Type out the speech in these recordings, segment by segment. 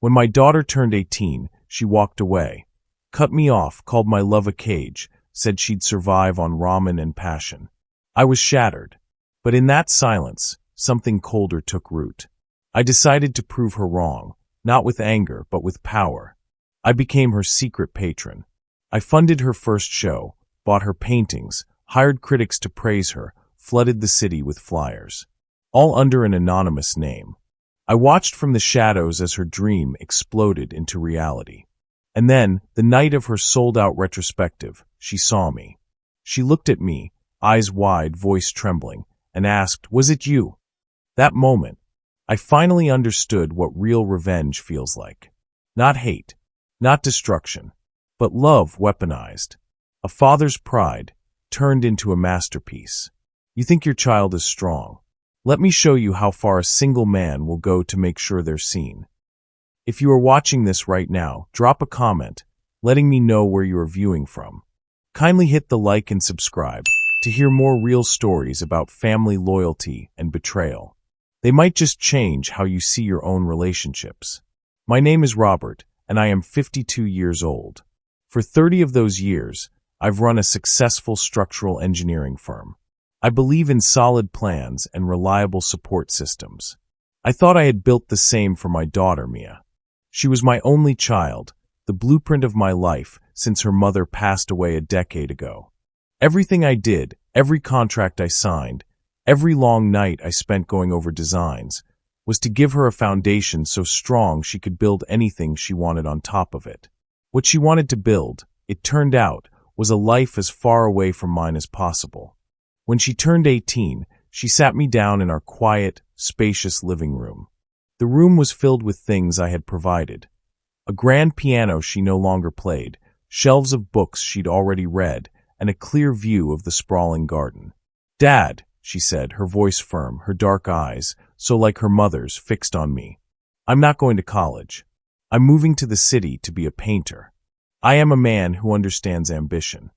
When my daughter turned 18, she walked away, cut me off, called my love a cage, said she'd survive on ramen and passion. I was shattered. But in that silence, something colder took root. I decided to prove her wrong, not with anger, but with power. I became her secret patron. I funded her first show, bought her paintings, hired critics to praise her, flooded the city with flyers. All under an anonymous name. I watched from the shadows as her dream exploded into reality. And then, the night of her sold-out retrospective, she saw me. She looked at me, eyes wide, voice trembling, and asked, "Was it you?" That moment, I finally understood what real revenge feels like. Not hate, not destruction, but love weaponized. A father's pride turned into a masterpiece. You think your child is strong. Let me show you how far a single man will go to make sure they're seen. If you are watching this right now, drop a comment, letting me know where you are viewing from. Kindly hit the like and subscribe to hear more real stories about family loyalty and betrayal. They might just change how you see your own relationships. My name is Robert, and I am 52 years old. For 30 of those years, I've run a successful structural engineering firm. I believe in solid plans and reliable support systems. I thought I had built the same for my daughter, Mia. She was my only child, the blueprint of my life since her mother passed away a decade ago. Everything I did, every contract I signed, every long night I spent going over designs, was to give her a foundation so strong she could build anything she wanted on top of it. What she wanted to build, it turned out, was a life as far away from mine as possible. When she turned 18, she sat me down in our quiet, spacious living room. The room was filled with things I had provided. A grand piano she no longer played, shelves of books she'd already read, and a clear view of the sprawling garden. "Dad," she said, her voice firm, her dark eyes, so like her mother's, fixed on me. "I'm not going to college. I'm moving to the city to be a painter. I am a man who understands ambition.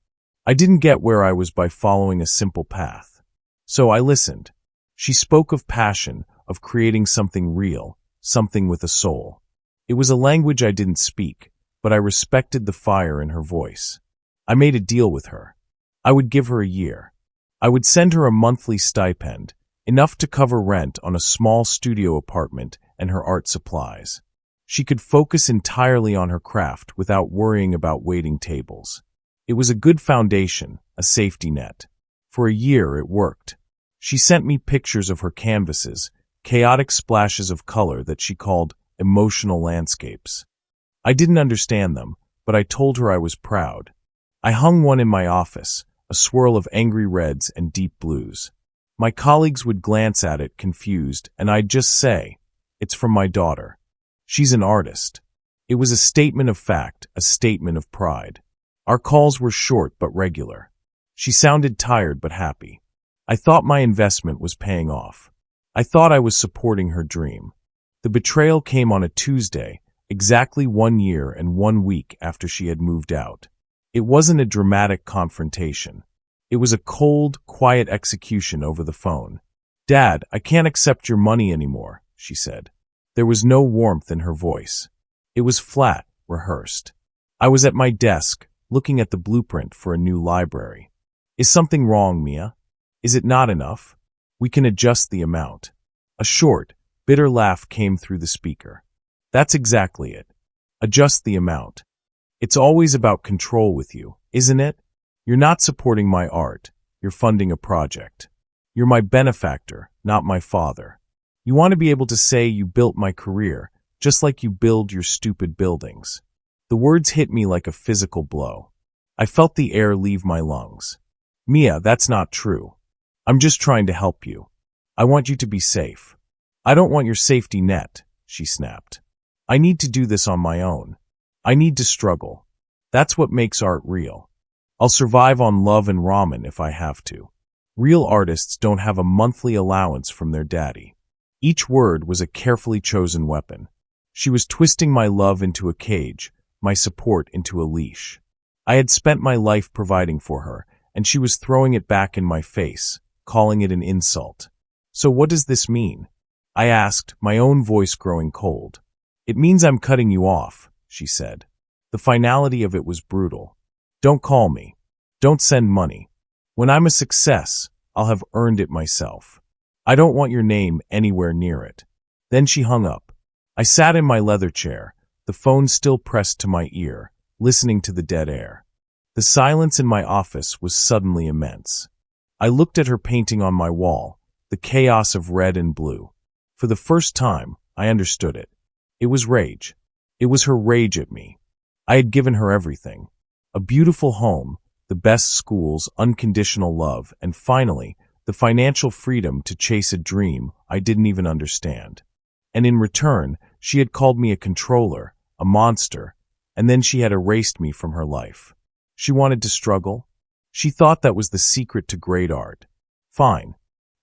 I didn't get where I was by following a simple path. So I listened. She spoke of passion, of creating something real, something with a soul. It was a language I didn't speak, but I respected the fire in her voice. I made a deal with her. I would give her a year. I would send her a monthly stipend, enough to cover rent on a small studio apartment and her art supplies. She could focus entirely on her craft without worrying about waiting tables. It was a good foundation, a safety net. For a year it worked. She sent me pictures of her canvases, chaotic splashes of color that she called emotional landscapes. I didn't understand them, but I told her I was proud. I hung one in my office, a swirl of angry reds and deep blues. My colleagues would glance at it confused, and I'd just say, "It's from my daughter. She's an artist." It was a statement of fact, a statement of pride. Our calls were short but regular. She sounded tired but happy. I thought my investment was paying off. I thought I was supporting her dream. The betrayal came on a Tuesday, exactly 1 year and 1 week after she had moved out. It wasn't a dramatic confrontation. It was a cold, quiet execution over the phone. "Dad, I can't accept your money anymore," she said. There was no warmth in her voice. It was flat, rehearsed. I was at my desk, looking at the blueprint for a new library. "Is something wrong, Mia? Is it not enough? We can adjust the amount." A short, bitter laugh came through the speaker. "That's exactly it. Adjust the amount. It's always about control with you, isn't it? You're not supporting my art. You're funding a project. You're my benefactor, not my father. You want to be able to say you built my career, just like you build your stupid buildings." The words hit me like a physical blow. I felt the air leave my lungs. "Mia, that's not true. I'm just trying to help you. I want you to be safe." "I don't want your safety net," she snapped. "I need to do this on my own. I need to struggle. That's what makes art real. I'll survive on love and ramen if I have to. Real artists don't have a monthly allowance from their daddy." Each word was a carefully chosen weapon. She was twisting my love into a cage, my support into a leash. I had spent my life providing for her, and she was throwing it back in my face, calling it an insult. "So what does this mean?" I asked, my own voice growing cold. It means I'm cutting you off, she said. The finality of it was brutal. Don't call me. Don't send money. When I'm a success, I'll have earned it myself. I don't want your name anywhere near it. Then she hung up. I sat in my leather chair, the phone still pressed to my ear, listening to the dead air. The silence in my office was suddenly immense. I looked at her painting on my wall, the chaos of red and blue. For the first time, I understood it. It was rage. It was her rage at me. I had given her everything. A beautiful home, the best schools, unconditional love, and finally, the financial freedom to chase a dream I didn't even understand. And in return, she had called me a controller, a monster, and then she had erased me from her life. She wanted to struggle. She thought that was the secret to great art. Fine.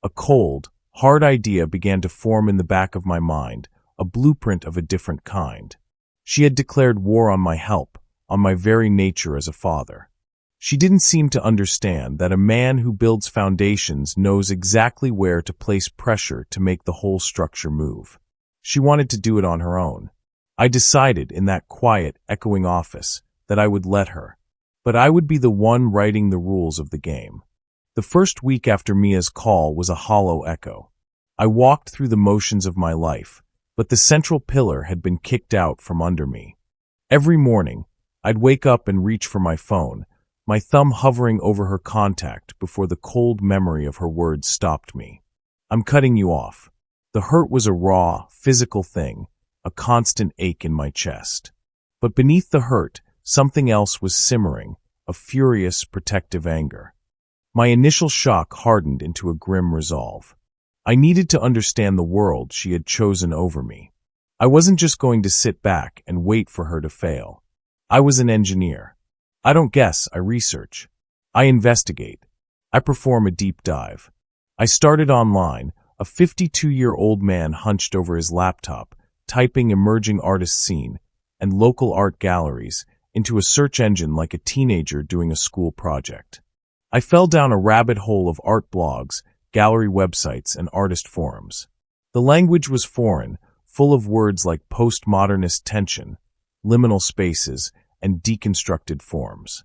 A cold, hard idea began to form in the back of my mind, a blueprint of a different kind. She had declared war on my help, on my very nature as a father. She didn't seem to understand that a man who builds foundations knows exactly where to place pressure to make the whole structure move. She wanted to do it on her own. I decided in that quiet, echoing office that I would let her. But I would be the one writing the rules of the game. The first week after Mia's call was a hollow echo. I walked through the motions of my life, but the central pillar had been kicked out from under me. Every morning, I'd wake up and reach for my phone, my thumb hovering over her contact before the cold memory of her words stopped me. I'm cutting you off. The hurt was a raw, physical thing, a constant ache in my chest. But beneath the hurt, something else was simmering, a furious, protective anger. My initial shock hardened into a grim resolve. I needed to understand the world she had chosen over me. I wasn't just going to sit back and wait for her to fail. I was an engineer. I don't guess, I research. I investigate. I perform a deep dive. I started online, a 52-year-old man hunched over his laptop, typing emerging artist scene and local art galleries into a search engine like a teenager doing a school project. I fell down a rabbit hole of art blogs, gallery websites, and artist forums. The language was foreign, full of words like postmodernist tension, liminal spaces, and deconstructed forms.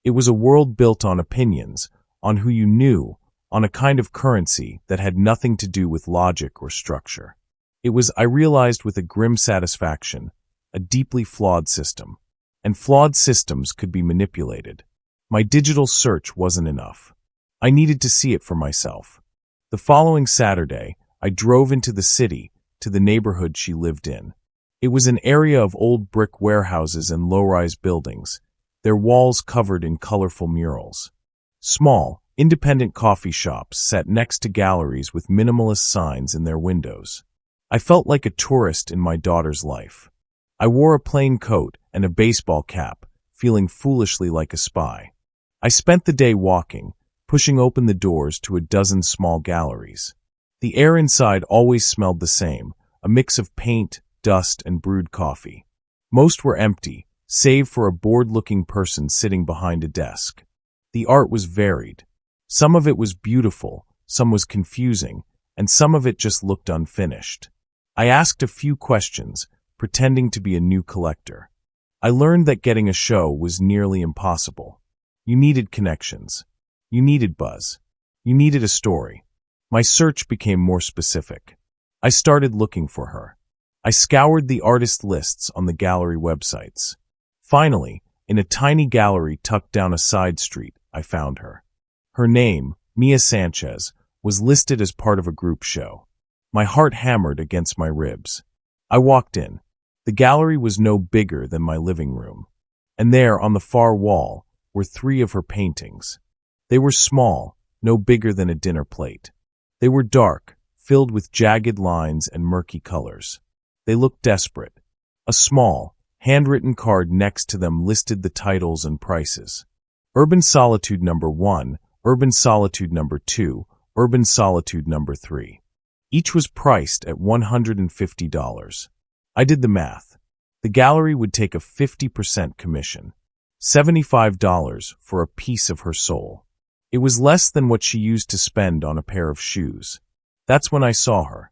It was a world built on opinions, on who you knew, on a kind of currency that had nothing to do with logic or structure. It was, I realized with a grim satisfaction, a deeply flawed system. And flawed systems could be manipulated. My digital search wasn't enough. I needed to see it for myself. The following Saturday, I drove into the city, to the neighborhood she lived in. It was an area of old brick warehouses and low-rise buildings, their walls covered in colorful murals. Small, independent coffee shops sat next to galleries with minimalist signs in their windows. I felt like a tourist in my daughter's life. I wore a plain coat and a baseball cap, feeling foolishly like a spy. I spent the day walking, pushing open the doors to a dozen small galleries. The air inside always smelled the same, a mix of paint, dust, and brewed coffee. Most were empty, save for a bored-looking person sitting behind a desk. The art was varied. Some of it was beautiful, some was confusing, and some of it just looked unfinished. I asked a few questions, pretending to be a new collector. I learned that getting a show was nearly impossible. You needed connections. You needed buzz. You needed a story. My search became more specific. I started looking for her. I scoured the artist lists on the gallery websites. Finally, in a tiny gallery tucked down a side street, I found her. Her name, Mia Sanchez, was listed as part of a group show. My heart hammered against my ribs. I walked in. The gallery was no bigger than my living room. And there, on the far wall, were 3 of her paintings. They were small, no bigger than a dinner plate. They were dark, filled with jagged lines and murky colors. They looked desperate. A small, handwritten card next to them listed the titles and prices. Urban Solitude number 1, Urban Solitude number 2, Urban Solitude number 3. Each was priced at $150. I did the math. The gallery would take a 50% commission. $75 for a piece of her soul. It was less than what she used to spend on a pair of shoes. That's when I saw her.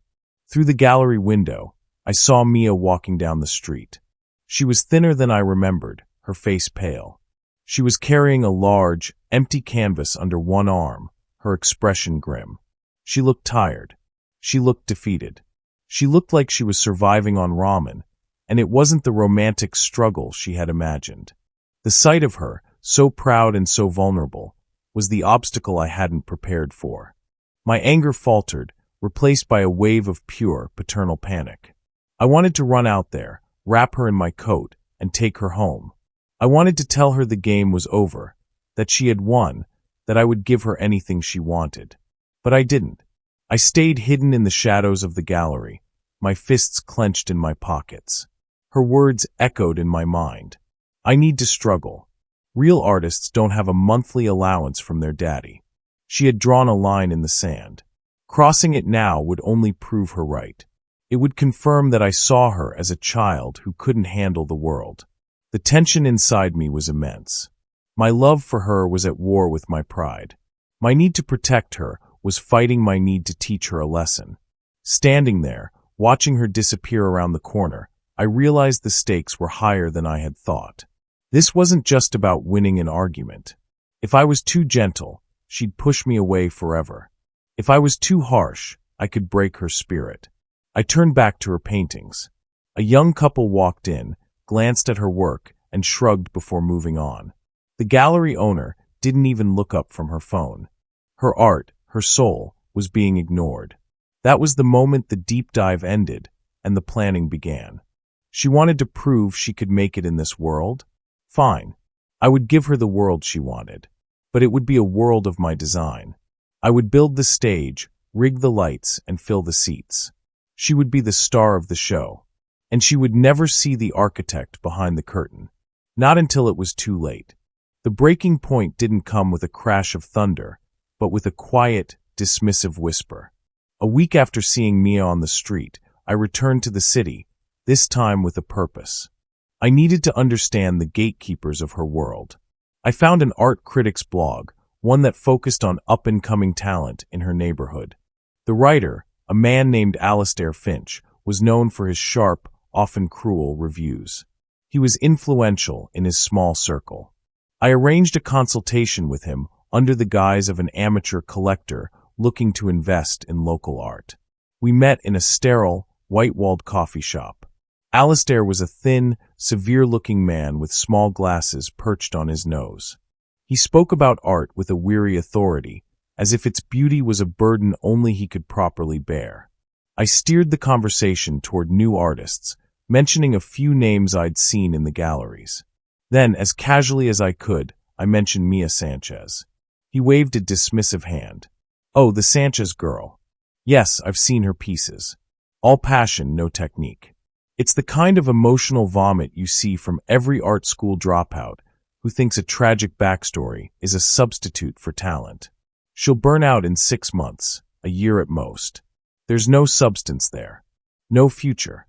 Through the gallery window, I saw Mia walking down the street. She was thinner than I remembered, her face pale. She was carrying a large, empty canvas under one arm, her expression grim. She looked tired. She looked defeated. She looked like she was surviving on ramen, and it wasn't the romantic struggle she had imagined. The sight of her, so proud and so vulnerable, was the obstacle I hadn't prepared for. My anger faltered, replaced by a wave of pure, paternal panic. I wanted to run out there, wrap her in my coat, and take her home. I wanted to tell her the game was over, that she had won, that I would give her anything she wanted. But I didn't. I stayed hidden in the shadows of the gallery, my fists clenched in my pockets. Her words echoed in my mind. I need to struggle. Real artists don't have a monthly allowance from their daddy. She had drawn a line in the sand. Crossing it now would only prove her right. It would confirm that I saw her as a child who couldn't handle the world. The tension inside me was immense. My love for her was at war with my pride. My need to protect her was fighting my need to teach her a lesson. Standing there, watching her disappear around the corner, I realized the stakes were higher than I had thought. This wasn't just about winning an argument. If I was too gentle, she'd push me away forever. If I was too harsh, I could break her spirit. I turned back to her paintings. A young couple walked in, glanced at her work, and shrugged before moving on. The gallery owner didn't even look up from her phone. Her art, her soul, was being ignored. That was the moment the deep dive ended, and the planning began. She wanted to prove she could make it in this world? Fine. I would give her the world she wanted. But it would be a world of my design. I would build the stage, rig the lights, and fill the seats. She would be the star of the show. And she would never see the architect behind the curtain. Not until it was too late. The breaking point didn't come with a crash of thunder, but with a quiet, dismissive whisper. A week after seeing Mia on the street, I returned to the city, this time with a purpose. I needed to understand the gatekeepers of her world. I found an art critic's blog, one that focused on up-and-coming talent in her neighborhood. The writer, a man named Alistair Finch, was known for his sharp, often cruel reviews. He was influential in his small circle. I arranged a consultation with him under the guise of an amateur collector looking to invest in local art. We met in a sterile, white-walled coffee shop. Alistair was a thin, severe-looking man with small glasses perched on his nose. He spoke about art with a weary authority, as if its beauty was a burden only he could properly bear. I steered the conversation toward new artists, mentioning a few names I'd seen in the galleries. Then, as casually as I could, I mentioned Mia Sanchez. He waved a dismissive hand. Oh, the Sanchez girl. Yes, I've seen her pieces. All passion, no technique. It's the kind of emotional vomit you see from every art school dropout who thinks a tragic backstory is a substitute for talent. She'll burn out in 6 months, a year at most. There's no substance there. No future.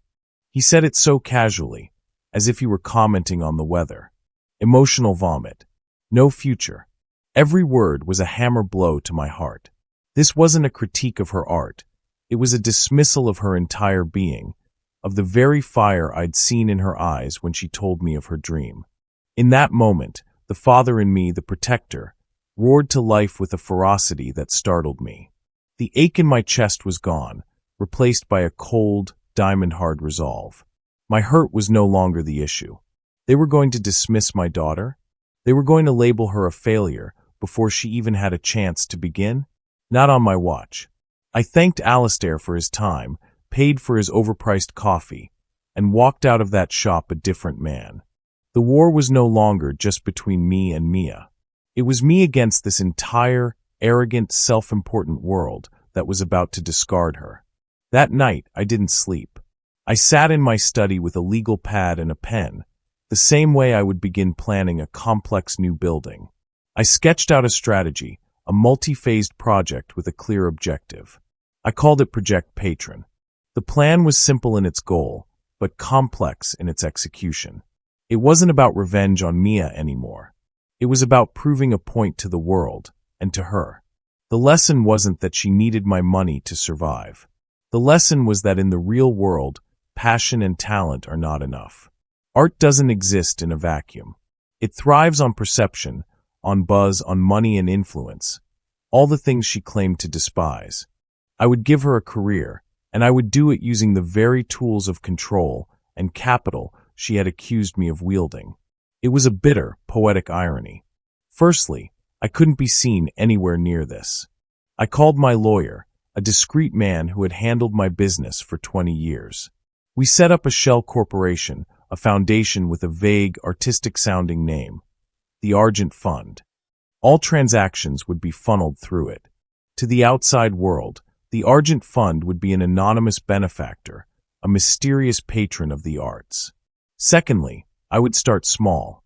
He said it so casually, as if he were commenting on the weather. Emotional vomit. No future. Every word was a hammer blow to my heart. This wasn't a critique of her art. It was a dismissal of her entire being, of the very fire I'd seen in her eyes when she told me of her dream. In that moment, the father in me, the protector, roared to life with a ferocity that startled me. The ache in my chest was gone, replaced by a cold, diamond-hard resolve. My hurt was no longer the issue. They were going to dismiss my daughter? They were going to label her a failure before she even had a chance to begin? Not on my watch. I thanked Alistair for his time, paid for his overpriced coffee, and walked out of that shop a different man. The war was no longer just between me and Mia. It was me against this entire, arrogant, self-important world that was about to discard her. That night, I didn't sleep. I sat in my study with a legal pad and a pen, the same way I would begin planning a complex new building. I sketched out a strategy, a multi-phased project with a clear objective. I called it Project Patron. The plan was simple in its goal, but complex in its execution. It wasn't about revenge on Mia anymore. It was about proving a point to the world, and to her. The lesson wasn't that she needed my money to survive. The lesson was that in the real world, passion and talent are not enough. Art doesn't exist in a vacuum. It thrives on perception, on buzz, on money and influence, all the things she claimed to despise. I would give her a career, and I would do it using the very tools of control and capital she had accused me of wielding. It was a bitter, poetic irony. Firstly, I couldn't be seen anywhere near this. I called my lawyer, a discreet man who had handled my business for 20 years. We set up a shell corporation, a foundation with a vague, artistic-sounding name, the Argent Fund. All transactions would be funneled through it. To the outside world, the Argent Fund would be an anonymous benefactor, a mysterious patron of the arts. Secondly, I would start small.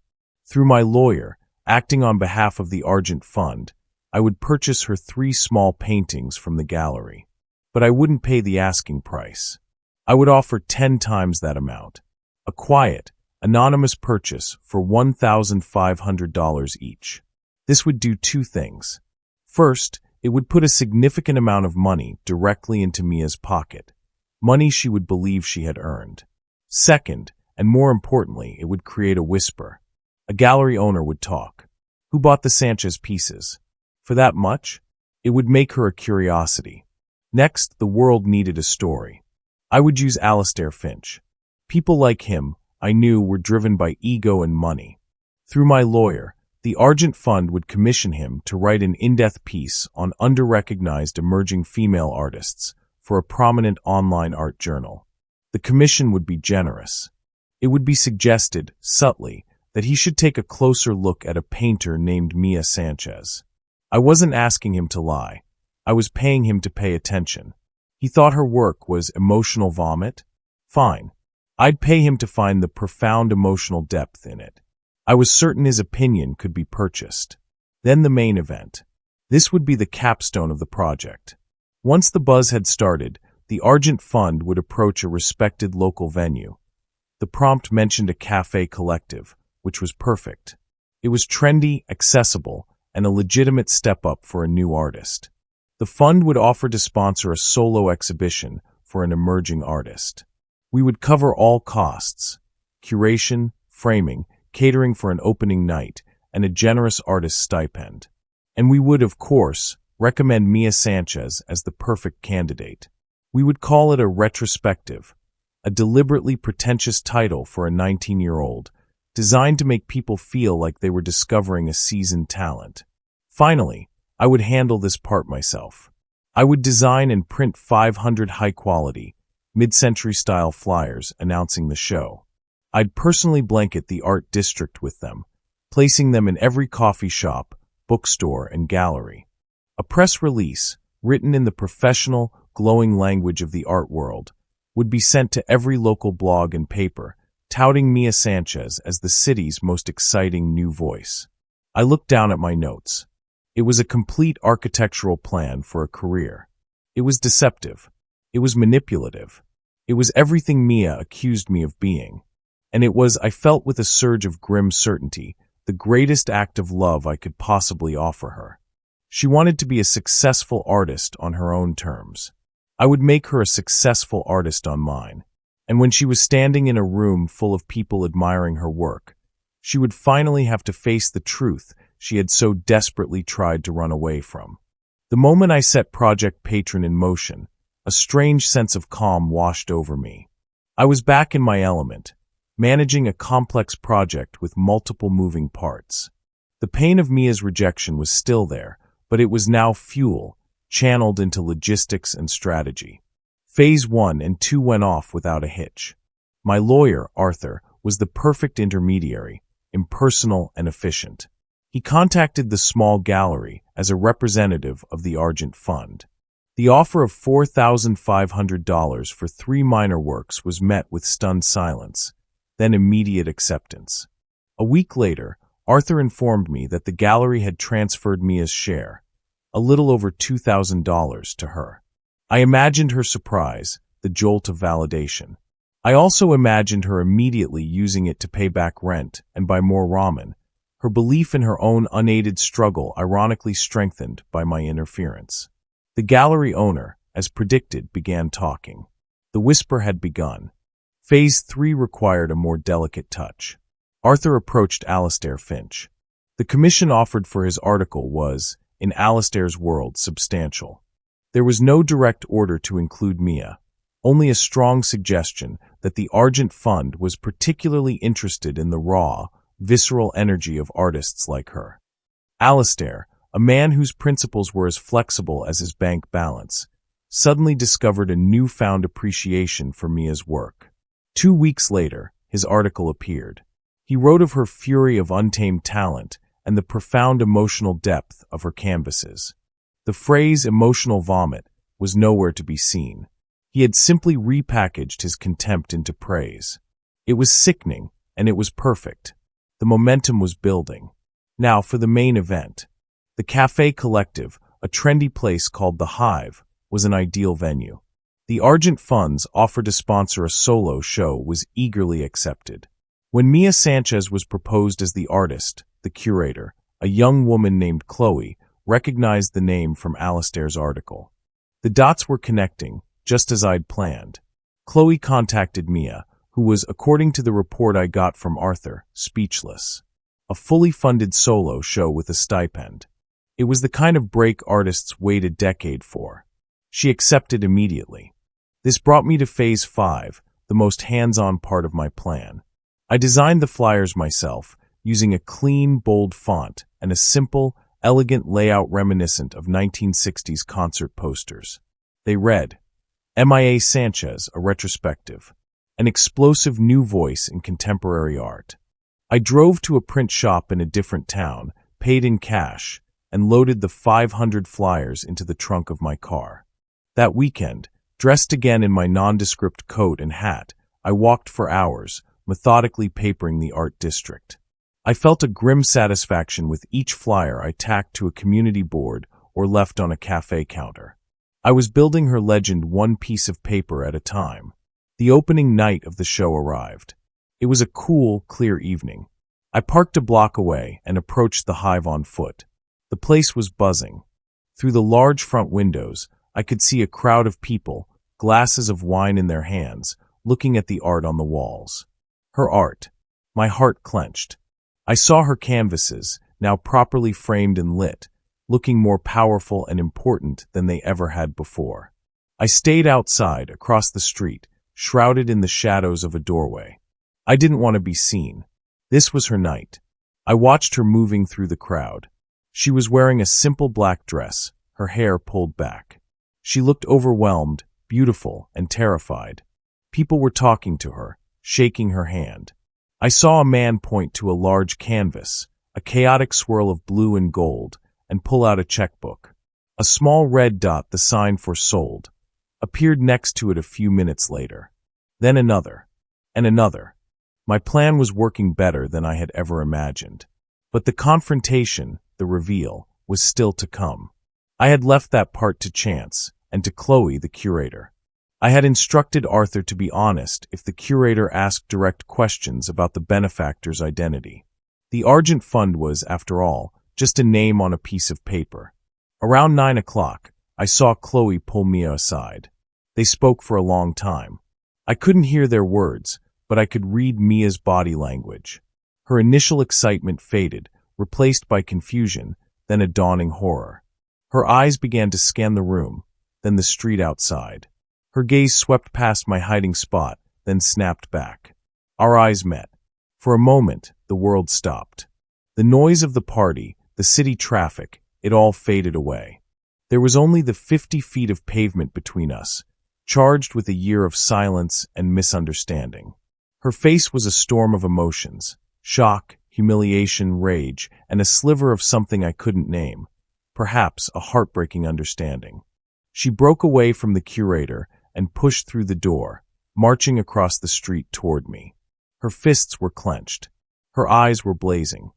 Through my lawyer, acting on behalf of the Argent Fund, I would purchase her 3 small paintings from the gallery. But I wouldn't pay the asking price. I would offer 10 times that amount. A quiet, anonymous purchase for $1,500 each. This would do 2 things. First, it would put a significant amount of money directly into Mia's pocket, money she would believe she had earned. Second, and more importantly, it would create a whisper. A gallery owner would talk. Who bought the Sanchez pieces? For that much? It would make her a curiosity. Next, the world needed a story. I would use Alastair Finch. People like him, I knew, were driven by ego and money. Through my lawyer, the Argent Fund would commission him to write an in-depth piece on under-recognized emerging female artists for a prominent online art journal. The commission would be generous. It would be suggested, subtly, that he should take a closer look at a painter named Mia Sanchez. I wasn't asking him to lie. I was paying him to pay attention. He thought her work was emotional vomit? Fine. I'd pay him to find the profound emotional depth in it. I was certain his opinion could be purchased. Then the main event. This would be the capstone of the project. Once the buzz had started, the Argent Fund would approach a respected local venue. The prompt mentioned a cafe collective, which was perfect. It was trendy, accessible, and a legitimate step up for a new artist. The fund would offer to sponsor a solo exhibition for an emerging artist. We would cover all costs: curation, framing, catering for an opening night, and a generous artist stipend. And we would, of course, recommend Mia Sanchez as the perfect candidate. We would call it a retrospective, a deliberately pretentious title for a 19-year-old, designed to make people feel like they were discovering a seasoned talent. Finally, I would handle this part myself. I would design and print 500 high-quality, mid-century style flyers announcing the show. I'd personally blanket the art district with them, placing them in every coffee shop, bookstore, and gallery. A press release, written in the professional, glowing language of the art world, would be sent to every local blog and paper, touting Mia Sanchez as the city's most exciting new voice. I looked down at my notes. It was a complete architectural plan for a career. It was deceptive. It was manipulative. It was everything Mia accused me of being. And it was, I felt with a surge of grim certainty, the greatest act of love I could possibly offer her. She wanted to be a successful artist on her own terms. I would make her a successful artist on mine. And when she was standing in a room full of people admiring her work, she would finally have to face the truth she had so desperately tried to run away from. The moment I set Project Patron in motion, a strange sense of calm washed over me. I was back in my element, managing a complex project with multiple moving parts. The pain of Mia's rejection was still there, but it was now fuel, channeled into logistics and strategy. Phase 1 and 2 went off without a hitch. My lawyer, Arthur, was the perfect intermediary, impersonal and efficient. He contacted the small gallery as a representative of the Argent Fund. The offer of $4,500 for 3 minor works was met with stunned silence, then immediate acceptance. A week later, Arthur informed me that the gallery had transferred Mia's share, a little over $2,000, to her. I imagined her surprise, the jolt of validation. I also imagined her immediately using it to pay back rent and buy more ramen, her belief in her own unaided struggle ironically strengthened by my interference. The gallery owner, as predicted, began talking. The whisper had begun. Phase 3 required a more delicate touch. Arthur approached Alastair Finch. The commission offered for his article was, in Alastair's world, substantial. There was no direct order to include Mia, only a strong suggestion that the Argent Fund was particularly interested in the raw, visceral energy of artists like her. Alastair, a man whose principles were as flexible as his bank balance, suddenly discovered a newfound appreciation for Mia's work. 2 weeks later, his article appeared. He wrote of her fury of untamed talent and the profound emotional depth of her canvases. The phrase emotional vomit was nowhere to be seen. He had simply repackaged his contempt into praise. It was sickening, and it was perfect. The momentum was building. Now for the main event. The Café Collective, a trendy place called The Hive, was an ideal venue. The Argent Funds offered to sponsor a solo show was eagerly accepted. When Mia Sanchez was proposed as the artist, the curator, a young woman named Chloe, recognized the name from Alastair's article. The dots were connecting, just as I'd planned. Chloe contacted Mia, who was, according to the report I got from Arthur, speechless. A fully funded solo show with a stipend. It was the kind of break artists wait a decade for. She accepted immediately. This brought me to Phase 5, the most hands-on part of my plan. I designed the flyers myself, using a clean, bold font and a simple, elegant layout reminiscent of 1960s concert posters. They read, Mia Sanchez, a retrospective, an explosive new voice in contemporary art. I drove to a print shop in a different town, paid in cash, and loaded the 500 flyers into the trunk of my car. That weekend, dressed again in my nondescript coat and hat, I walked for hours, methodically papering the art district. I felt a grim satisfaction with each flyer I tacked to a community board or left on a cafe counter. I was building her legend one piece of paper at a time. The opening night of the show arrived. It was a cool, clear evening. I parked a block away and approached the Hive on foot. The place was buzzing. Through the large front windows, I could see a crowd of people, glasses of wine in their hands, looking at the art on the walls. Her art. My heart clenched. I saw her canvases, now properly framed and lit, looking more powerful and important than they ever had before. I stayed outside, across the street, shrouded in the shadows of a doorway. I didn't want to be seen. This was her night. I watched her moving through the crowd. She was wearing a simple black dress, her hair pulled back. She looked overwhelmed, beautiful, and terrified. People were talking to her, shaking her hand. I saw a man point to a large canvas, a chaotic swirl of blue and gold, and pull out a checkbook. A small red dot, the sign for sold, appeared next to it a few minutes later. Then another, and another. My plan was working better than I had ever imagined. But the confrontation, the reveal, was still to come. I had left that part to chance, and to Chloe, the curator. I had instructed Arthur to be honest if the curator asked direct questions about the benefactor's identity. The Argent Fund was, after all, just a name on a piece of paper. Around 9 o'clock, I saw Chloe pull Mia aside. They spoke for a long time. I couldn't hear their words, but I could read Mia's body language. Her initial excitement faded, replaced by confusion, then a dawning horror. Her eyes began to scan the room, then the street outside. Her gaze swept past my hiding spot, then snapped back. Our eyes met. For a moment, the world stopped. The noise of the party, the city traffic, it all faded away. There was only the 50 feet of pavement between us, charged with a year of silence and misunderstanding. Her face was a storm of emotions, shock, humiliation, rage, and a sliver of something I couldn't name, perhaps a heartbreaking understanding. She broke away from the curator and pushed through the door, marching across the street toward me. Her fists were clenched. Her eyes were blazing.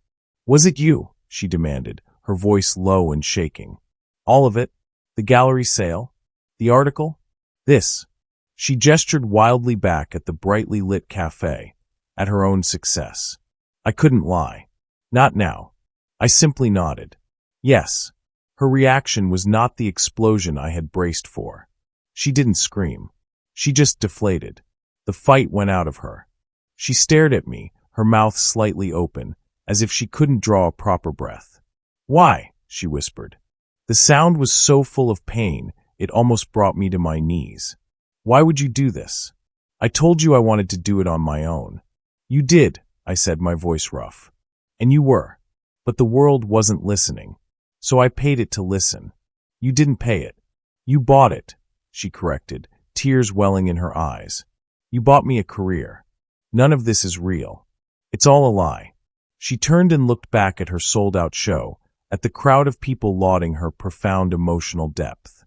"Was it you?" she demanded, her voice low and shaking. "All of it? The gallery sale? The article? This?" She gestured wildly back at the brightly lit cafe, at her own success. I couldn't lie. Not now. I simply nodded. Yes. Her reaction was not the explosion I had braced for. She didn't scream. She just deflated. The fight went out of her. She stared at me, her mouth slightly open, as if she couldn't draw a proper breath. "Why?" she whispered. The sound was so full of pain, it almost brought me to my knees. "Why would you do this?" "I told you I wanted to do it on my own." "You did," I said, my voice rough. "And you were. But the world wasn't listening. So I paid it to listen." "You didn't pay it. You bought it," she corrected, tears welling in her eyes. "You bought me a career. None of this is real. It's all a lie." She turned and looked back at her sold-out show, at the crowd of people lauding her profound emotional depth.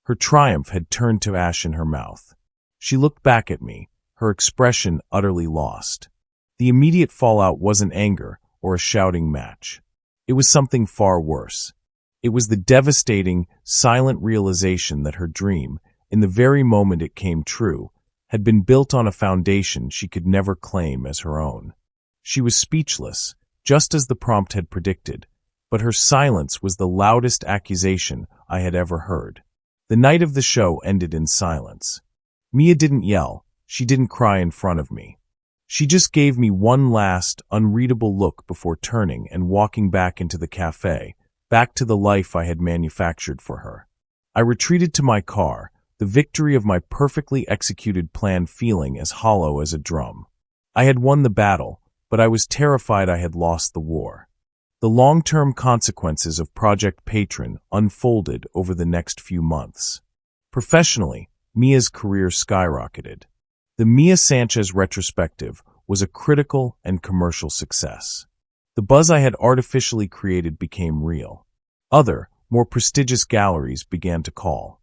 Her triumph had turned to ash in her mouth. She looked back at me, her expression utterly lost. The immediate fallout wasn't anger or a shouting match. It was something far worse. It was the devastating, silent realization that her dream, in the very moment it came true, had been built on a foundation she could never claim as her own. She was speechless, just as the prompt had predicted, but her silence was the loudest accusation I had ever heard. The night of the show ended in silence. Mia didn't yell, she didn't cry in front of me. She just gave me one last, unreadable look before turning and walking back into the cafe, back to the life I had manufactured for her. I retreated to my car, the victory of my perfectly executed plan feeling as hollow as a drum. I had won the battle, but I was terrified I had lost the war. The long-term consequences of Project Patron unfolded over the next few months. Professionally, Mia's career skyrocketed. The Mia Sanchez retrospective was a critical and commercial success. The buzz I had artificially created became real. Other, more prestigious galleries began to call.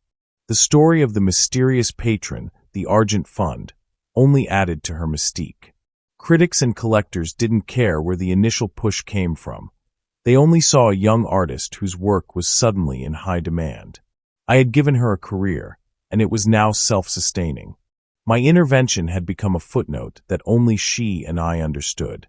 The story of the mysterious patron, the Argent Fund, only added to her mystique. Critics and collectors didn't care where the initial push came from. They only saw a young artist whose work was suddenly in high demand. I had given her a career, and it was now self-sustaining. My intervention had become a footnote that only she and I understood.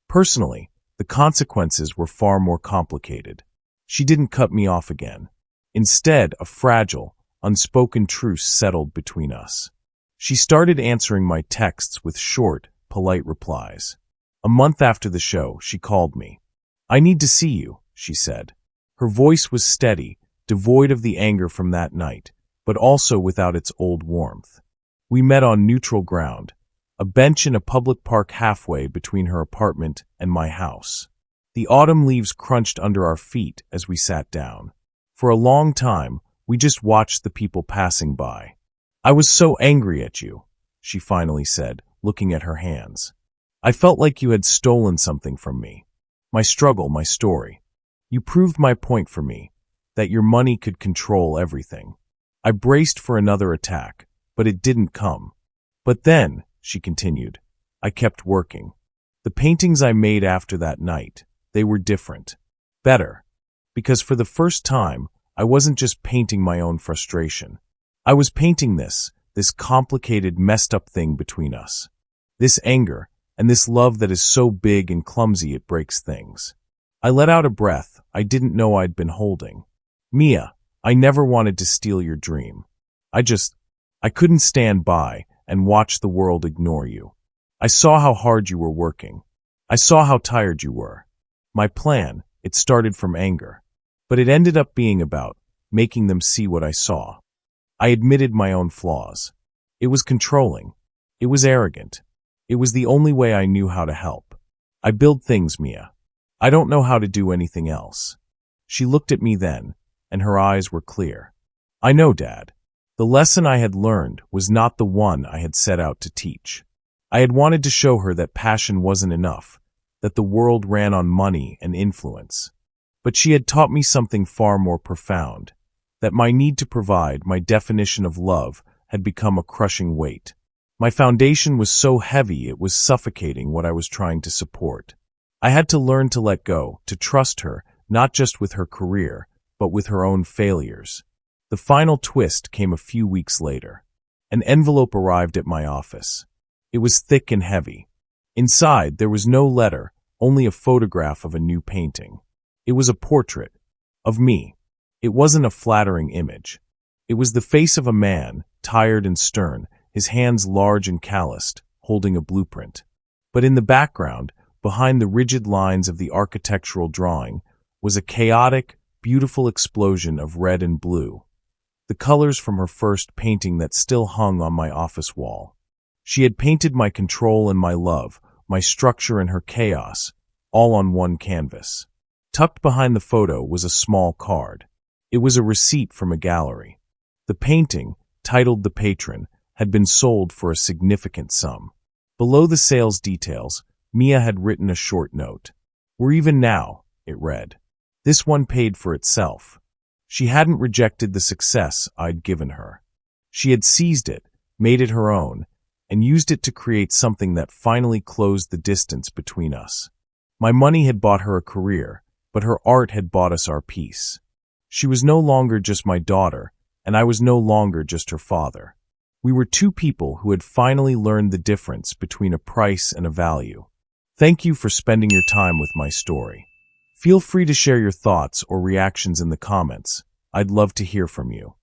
Personally, the consequences were far more complicated. She didn't cut me off again. Instead, a fragile, unspoken truce settled between us. She started answering my texts with short, polite replies. A month after the show, she called me. "I need to see you," she said. Her voice was steady, devoid of the anger from that night, but also without its old warmth. We met on neutral ground, a bench in a public park halfway between her apartment and my house. The autumn leaves crunched under our feet as we sat down. For a long time, we just watched the people passing by. "I was so angry at you," she finally said, looking at her hands. "I felt like you had stolen something from me. My struggle, my story. You proved my point for me, that your money could control everything." I braced for another attack, but it didn't come. "But then," she continued, "I kept working. The paintings I made after that night, they were different. Better. Because for the first time, I wasn't just painting my own frustration. I was painting this complicated, messed up thing between us. This anger, and this love that is so big and clumsy it breaks things." I let out a breath I didn't know I'd been holding. "Mia, I never wanted to steal your dream. I couldn't stand by and watch the world ignore you. I saw how hard you were working. I saw how tired you were. My plan, it started from anger. But it ended up being about making them see what I saw. I admitted my own flaws. It was controlling. It was arrogant. It was the only way I knew how to help. I build things, Mia. I don't know how to do anything else." She looked at me then, and her eyes were clear. "I know, Dad. The lesson I had learned was not the one I had set out to teach. I had wanted to show her that passion wasn't enough, that the world ran on money and influence. But she had taught me something far more profound, that my need to provide, my definition of love, had become a crushing weight. My foundation was so heavy it was suffocating what I was trying to support. I had to learn to let go, to trust her, not just with her career, but with her own failures. The final twist came a few weeks later. An envelope arrived at my office. It was thick and heavy. Inside, there was no letter, only a photograph of a new painting. It was a portrait of me. It wasn't a flattering image. It was the face of a man, tired and stern, his hands large and calloused, holding a blueprint. But in the background, behind the rigid lines of the architectural drawing, was a chaotic, beautiful explosion of red and blue, the colors from her first painting that still hung on my office wall. She had painted my control and my love, my structure and her chaos, all on one canvas. Tucked behind the photo was a small card. It was a receipt from a gallery. The painting, titled The Patron, had been sold for a significant sum. Below the sales details, Mia had written a short note. "We're even now," it read. This one paid for itself. She hadn't rejected the success I'd given her. She had seized it, made it her own, and used it to create something that finally closed the distance between us. My money had bought her a career, but her art had bought us our peace. She was no longer just my daughter, and I was no longer just her father. We were two people who had finally learned the difference between a price and a value. Thank you for spending your time with my story. Feel free to share your thoughts or reactions in the comments. I'd love to hear from you.